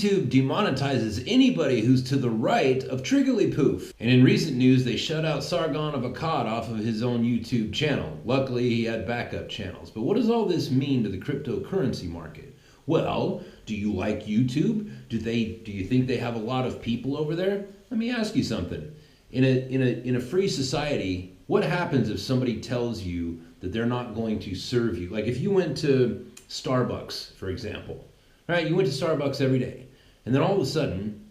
YouTube demonetizes anybody who's to the right of trigglypuff. And in recent news, they shut out Sargon of Akkad off of his own YouTube channel. Luckily, he had backup channels. But what does all this mean to the cryptocurrency market? Well, do you like YouTube? Do you think they have a lot of people over there? Let me ask you something. In a free society, what happens if somebody tells you that they're not going to serve you? Like if you went to Starbucks, for example, right? You went to Starbucks every day, and then all of a sudden,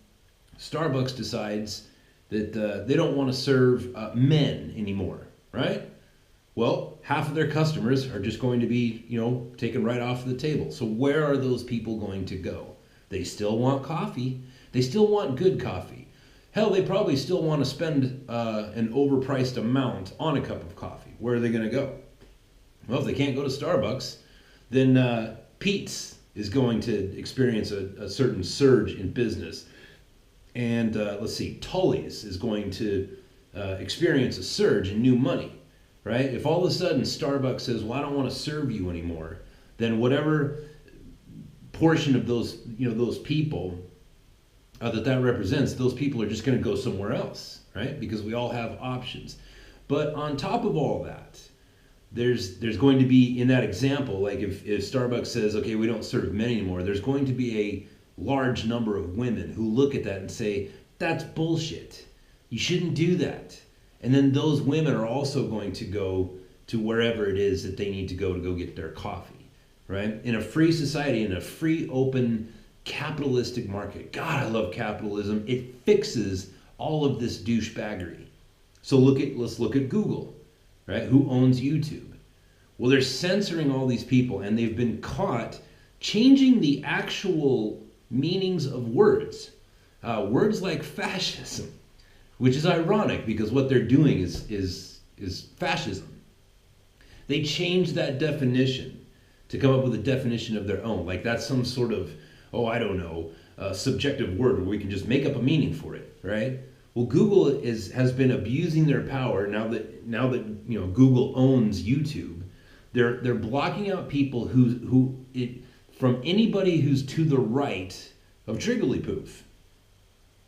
Starbucks decides that they don't want to serve men anymore, right? Well, half of their customers are just going to be, taken right off the table. So where are those people going to go? They still want coffee. They still want good coffee. Hell, they probably still want to spend an overpriced amount on a cup of coffee. Where are they going to go? Well, if they can't go to Starbucks, then Pete's is going to experience a certain surge in business. And let's see, Tully's is going to experience a surge in new money, right? If all of a sudden Starbucks says, well, I don't want to serve you anymore, then whatever portion of those people that represents, those people are just going to go somewhere else, right? Because we all have options. But on top of all that, there's going to be, in that example, like if Starbucks says, okay, we don't serve men anymore, there's going to be a large number of women who look at that and say, that's bullshit. You shouldn't do that. And then those women are also going to go to wherever it is that they need to go get their coffee, right? In a free society, in a free, open, capitalistic market. God, I love capitalism. It fixes all of this douchebaggery. So let's look at Google, right? Who owns YouTube? Well, they're censoring all these people, and they've been caught changing the actual meanings of words. Words like fascism, which is ironic because what they're doing is fascism. They changed that definition to come up with a definition of their own. Like that's some sort of, subjective word where we can just make up a meaning for it, right? Well, Google has been abusing their power now that Google owns YouTube. They're blocking out people from anybody who's to the right of trigglypuff.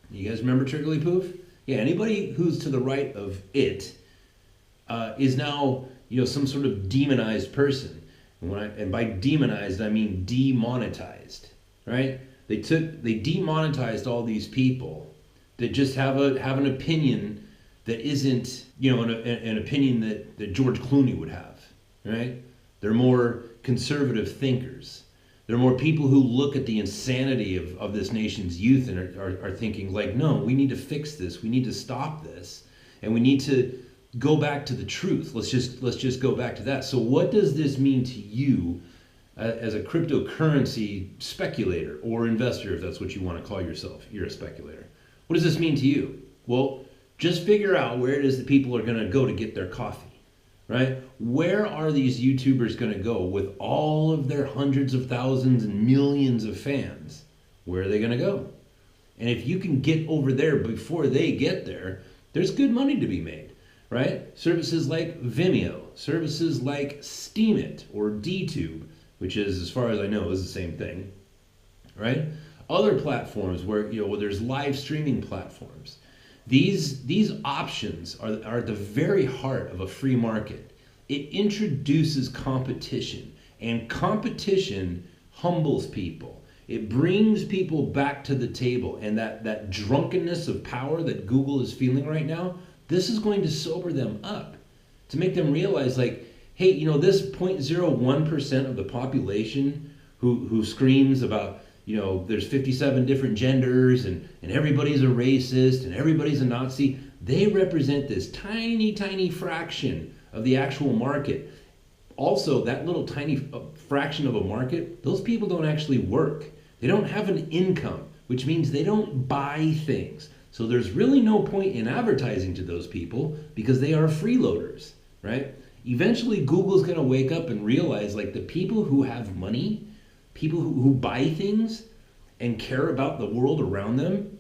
You guys remember trigglypuff? Yeah, anybody who's to the right of it is now some sort of demonized person. And by demonized I mean demonetized, right? They demonetized all these people that just have an opinion that isn't an opinion that George Clooney would have, right? They're more conservative thinkers. They're more people who look at the insanity of this nation's youth and are thinking like, no, we need to fix this. We need to stop this. And we need to go back to the truth. Let's just go back to that. So what does this mean to you as a cryptocurrency speculator or investor, if that's what you want to call yourself? You're a speculator. What does this mean to you? Well, just figure out where it is that people are going to go to get their coffee, right? Where are these YouTubers going to go with all of their hundreds of thousands and millions of fans? Where are they going to go? And if you can get over there before they get there, there's good money to be made, right? Services like Vimeo, services like Steemit or DTube, which is, as far as I know, is the same thing, right? Other platforms where there's live streaming platforms. These options are at the very heart of a free market. It introduces competition, and competition humbles people. It brings people back to the table, and that drunkenness of power that Google is feeling right now, this is going to sober them up, to make them realize like, hey, this 0.01% of the population who screams about, there's 57 different genders and everybody's a racist and everybody's a Nazi. They represent this tiny, tiny fraction of the actual market. Also, that little tiny fraction of a market, those people don't actually work. They don't have an income, which means they don't buy things. So there's really no point in advertising to those people because they are freeloaders, right? Eventually, Google's going to wake up and realize like the people who have money, people who buy things and care about the world around them,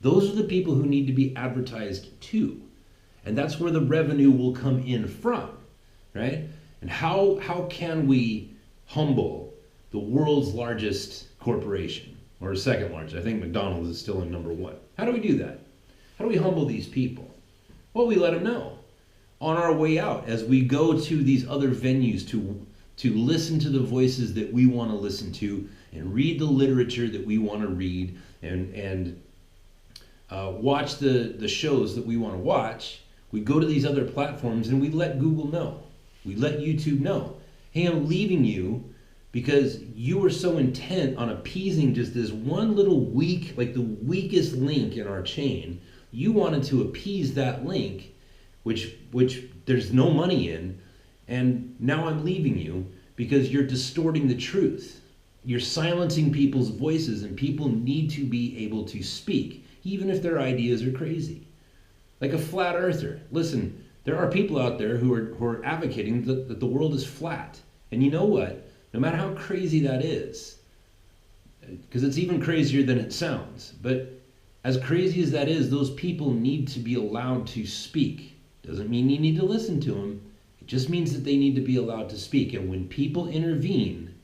those are the people who need to be advertised to. And that's where the revenue will come in from, right? And how can we humble the world's largest corporation? or second largest. I think McDonald's is still in number one. How do we do that? How do we humble these people? Well, we let them know on our way out as we go to these other venues to listen to the voices that we want to listen to and read the literature that we want to read and watch the shows that we want to watch. We go to these other platforms and we let Google know. We let YouTube know. Hey, I'm leaving you because you were so intent on appeasing just this one little weak, like the weakest link in our chain. You wanted to appease that link, which there's no money in, and now I'm leaving you because you're distorting the truth. You're silencing people's voices, and people need to be able to speak, even if their ideas are crazy. Like a flat earther. Listen, there are people out there who are advocating that the world is flat. And you know what? No matter how crazy that is, because it's even crazier than it sounds, but as crazy as that is, those people need to be allowed to speak. Doesn't mean you need to listen to them. It just means that they need to be allowed to speak. And when people intervene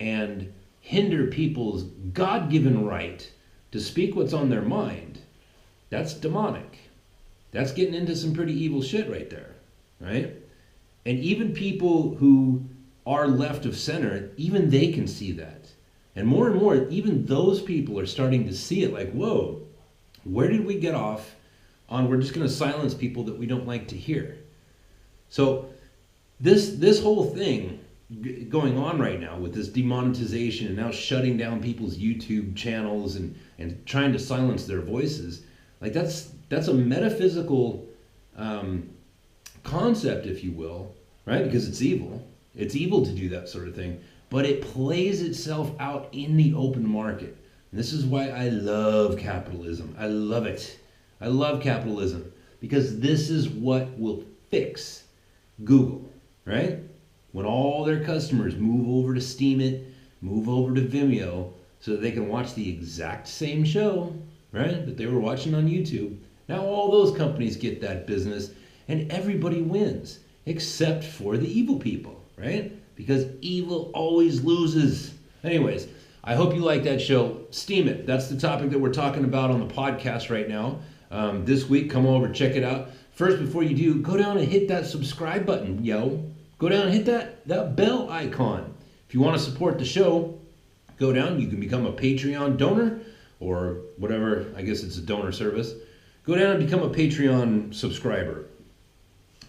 and hinder people's God-given right to speak what's on their mind, that's demonic. That's getting into some pretty evil shit right there, right? And even people who are left of center, even they can see that. And more, even those people are starting to see it like, whoa, where did we get off on we're just going to silence people that we don't like to hear? So this whole thing going on right now with this demonetization and now shutting down people's YouTube channels and trying to silence their voices, like that's a metaphysical concept, if you will, right? Because it's evil. It's evil to do that sort of thing, but it plays itself out in the open market. And this is why I love capitalism. I love it. I love capitalism because this is what will fix Google, right? When all their customers move over to Steemit, move over to Vimeo, so that they can watch the exact same show, right, that they were watching on YouTube. Now all those companies get that business and everybody wins, except for the evil people, right? Because evil always loses. Anyways, I hope you like that show. Steemit, that's the topic that we're talking about on the podcast right now. This week, come over, check it out. First, before you do, go down and hit that subscribe button, yo. Go down and hit that bell icon. If you want to support the show, go down. You can become a Patreon donor or whatever. I guess it's a donor service. Go down and become a Patreon subscriber.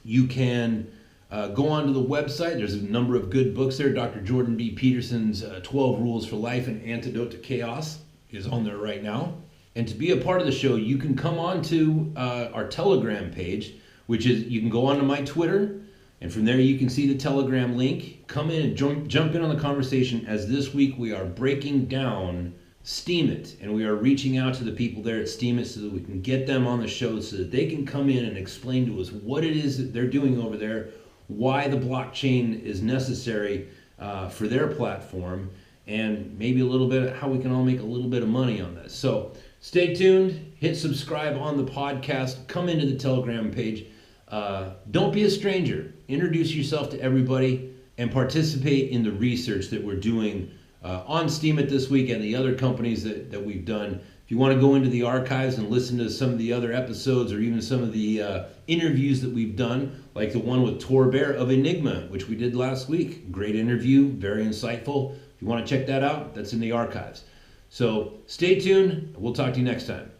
You can go onto the website. There's a number of good books there. Dr. Jordan B. Peterson's 12 Rules for Life and Antidote to Chaos is on there right now. And to be a part of the show, you can come on to our Telegram page, which is, you can go onto my Twitter, and from there you can see the Telegram link. Come in and jump in on the conversation, as this week we are breaking down Steemit, and we are reaching out to the people there at Steemit so that we can get them on the show so that they can come in and explain to us what it is that they're doing over there, why the blockchain is necessary for their platform, and maybe a little bit how we can all make a little bit of money on this. So stay tuned, hit subscribe on the podcast, come into the Telegram page. Don't be a stranger. Introduce yourself to everybody and participate in the research that we're doing on Steemit this week and the other companies that we've done. If you want to go into the archives and listen to some of the other episodes or even some of the interviews that we've done, like the one with Tor Bear of Enigma, which we did last week. Great interview, very insightful. If you want to check that out, that's in the archives. So stay tuned. We'll talk to you next time.